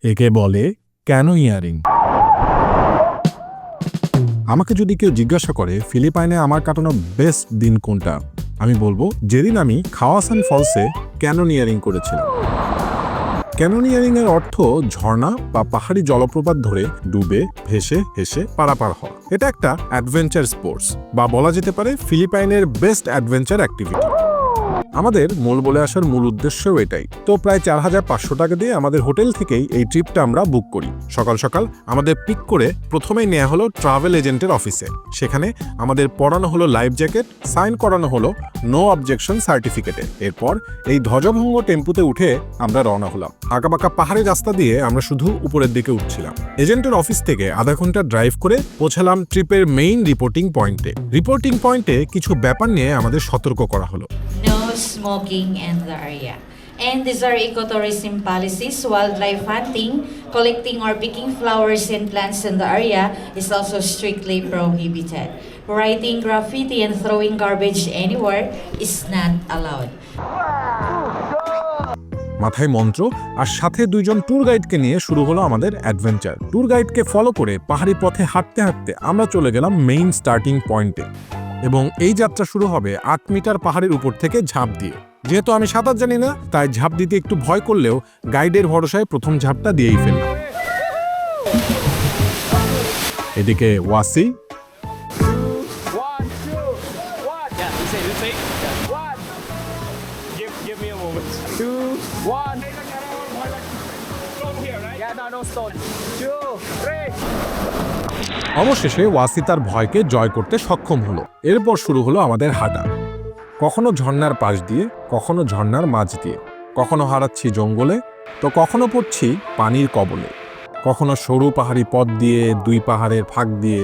একে বলে canoe earring. আমাকে যদি কেউ জিজ্ঞাসা করে ফিলিপাইনে আমার কাটানো বেস্ট দিন কোনটা, আমি বলবো যেদিন আমি খাওয়াসান ফলসে ক্যানোনিয়ারিং করেছিলাম। ক্যানোনিয়ারিং এর অর্থ ঝর্ণা বা পাহাড়ি জলপ্রপাত ধরে ডুবে ভেসে হেসে পারাপার হওয়া। এটা একটা অ্যাডভেঞ্চার স্পোর্টস বা বলা যেতে পারে ফিলিপাইনের বেস্ট অ্যাডভেঞ্চার অ্যাক্টিভিটি। আমাদের বলে আসার মূল উদ্দেশ্যও এটাই। তো প্রায় 4500 টাকা দিয়ে আমাদের হোটেল থেকেই এই ট্রিপটা আমরা বুক করি। সকাল সকাল আমাদের পিক করে প্রথমেই নেওয়া হলো ট্রাভেল এজেন্টের অফিসে। সেখানে আমাদের পরানো হলো লাইফ জ্যাকেট, সাইন করানো হলো নো অবজেকশন সার্টিফিকেটে। এরপর এই ধ্বজভঙ্গ টেম্পুতে উঠে আমরা রওনা হলাম। আঁকাবাঁকা পাহাড়ি রাস্তা দিয়ে আমরা শুধু উপরের দিকে উঠছিলাম। এজেন্টের অফিস থেকে আধা ঘন্টা ড্রাইভ করে পৌঁছালাম ট্রিপের মেইন রিপোর্টিং পয়েন্টে। রিপোর্টিং পয়েন্টে কিছু ব্যাপার নিয়ে আমাদের সতর্ক করা হলো। Smoking in the area. And these are ecotourism policies. Wildlife hunting, collecting or picking flowers and plants in the area is also strictly prohibited. Writing graffiti and throwing garbage anywhere is not allowed. মাথায় মন্ত্র আর সাথে দুইজন tour গাইডকে নিয়ে শুরু হলো আমাদের adventure. Tour গাইডকে follow করে পাহাড়ি পথে হাঁটতে হাঁটতে আমরা চলে গেলাম মেইন স্টার্টিং পয়েন্টে। এবং এই যাত্রা শুরু হবে 8 মিটার পাহাড়ের উপর থেকে ঝাঁপ দিয়ে। যেহেতু আমি সাঁতার জানি না, তাই ঝাঁপ দিতে একটু ভয় করলেও গাইডের ভরসায় প্রথম ঝাঁপটা দিয়েই ফেললাম। এদিকে ওয়াসি, অবশেষে ওয়াসি তার ভয়কে জয় করতে সক্ষম হলো। এরপর শুরু হলো আমাদের হাঁটা। কখনো ঝর্ণার পাশ দিয়ে, কখনো ঝর্ণার মাঝ দিয়ে, কখনো হারাচ্ছি জঙ্গলে, তো কখনো পড়ছি পানির কবলে, কখনো সরু পাহাড়ি পথ দিয়ে, দুই পাহাড়ের ফাঁক দিয়ে,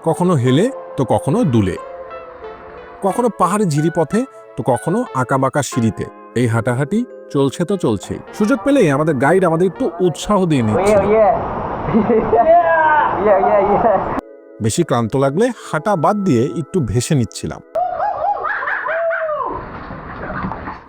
কখনো হেলে তো কখনো দুলে, কখনো পাহাড়ি ঝিরিপথে তো কখনো আঁকাবাঁকা সিঁড়িতে। এই হাঁটাহাঁটি চলছে তো চলছেই। সুযোগ পেলেই আমাদের গাইড আমাদের একটু উৎসাহ দিয়ে নিচ্ছে। বেশি ক্লান্ত লাগলে হাঁটা বাদ দিয়ে একটু ভেসে নিচ্ছিলাম।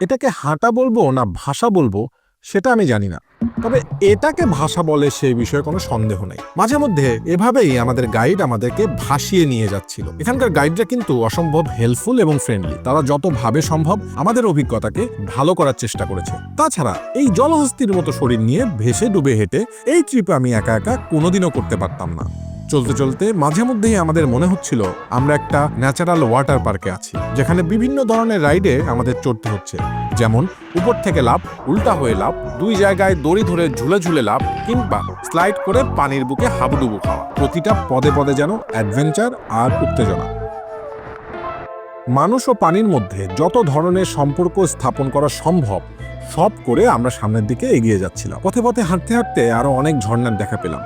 এটাকে হাঁটা বলবো না ভাষা বলবো সেটা আমি জানি না, তবে এটাকে ভাষা বলে সেই বিষয়ে কোনো সন্দেহ নেই। মাঝে মধ্যে এভাবেই আমাদের গাইড আমাদেরকে ভাসিয়ে নিয়ে যাচ্ছিল। এখানকার গাইডরা কিন্তু অসম্ভব হেল্পফুল এবং ফ্রেন্ডলি। তারা যতভাবে সম্ভব আমাদের অভিজ্ঞতাকে ভালো করার চেষ্টা করেছে। তাছাড়া এই জলহস্তির মতো শরীর নিয়ে ভেসে ডুবে হেঁটে এই ট্রিপ আমি একা একা কোনোদিনও করতে পারতাম না। চলতে চলতে মাঝে মধ্যেই আমাদের মনে হচ্ছিল আমরা একটা ন্যাচারাল ওয়াটার পার্কে আছি, যেখানে বিভিন্ন ধরনের রাইডে আমাদের চড়তে হচ্ছে। যেমন উপর থেকে লাফ, উল্টা হয়ে লাফ, দুই জায়গায় দড়ি ধরে ঝুলে ঝুলে লাফ, কিংবা স্লাইড করে পানির বুকে হাবুডুবু খাওয়া। প্রতিটা পদে পদে যেন অ্যাডভেঞ্চার আর উত্তেজনা। মানুষ ও পানির মধ্যে যত ধরনের সম্পর্ক স্থাপন করা সম্ভব সব করে আমরা সামনের দিকে এগিয়ে যাচ্ছিলাম। পথে পথে হাঁটতে হাঁটতে আরো অনেক ঝর্ণার দেখা পেলাম।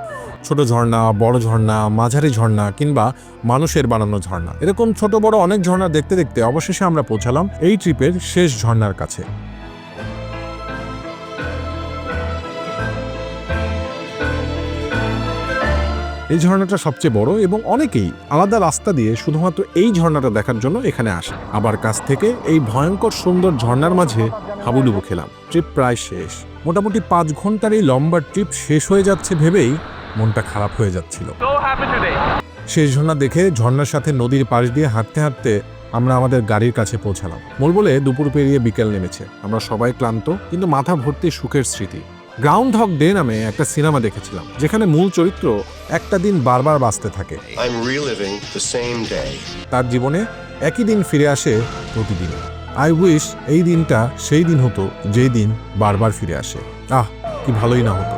ছোট ঝর্ণা, বড় ঝর্ণা, মাঝারি ঝর্ণা, কিংবা মানুষের বানানো ঝর্ণা। এরকম ছোট বড় অনেক ঝর্ণা দেখতে দেখতে অবশেষে আমরা পৌঁছালাম এই ট্রিপের শেষ ঝর্ণার কাছে। এই ঝর্ণাটা সবচেয়ে বড় এবং অনেকেই আলাদা রাস্তা দিয়ে শুধুমাত্র এই ঝর্ণাটা দেখার জন্য এখানে আসে। আবার কাছ থেকে এই ভয়ঙ্কর সুন্দর ঝর্ণার মাঝে হাবুডুবু খেলাম। ট্রিপ প্রায় শেষ। মোটামুটি 5 ঘন্টার এই লম্বা ট্রিপ শেষ হয়ে যাচ্ছে ভেবেই মনটা খারাপ হয়ে যাচ্ছিল। শেষ ঝর্ণা দেখে ঝর্ণার সাথে নদীর পাশ দিয়ে হাঁটতে হাঁটতে আমরা আমাদের গাড়ির কাছে পৌঁছালাম। বলে দুপুর পেরিয়ে বিকেল নেমেছে। আমরা সবাই ক্লান্ত, কিন্তু মাথা ভর্তি সুখের স্মৃতি। গ্রাউন্ড হক ডে নামে একটা সিনেমা দেখেছিলাম, যেখানে মূল চরিত্র একটা দিন বারবার বাঁচতে থাকে। তার জীবনে একই দিন ফিরে আসে প্রতিদিন। আই উইশ এই দিনটা সেই দিন হতো যেই দিন বারবার ফিরে আসে। কি ভালোই না হতো।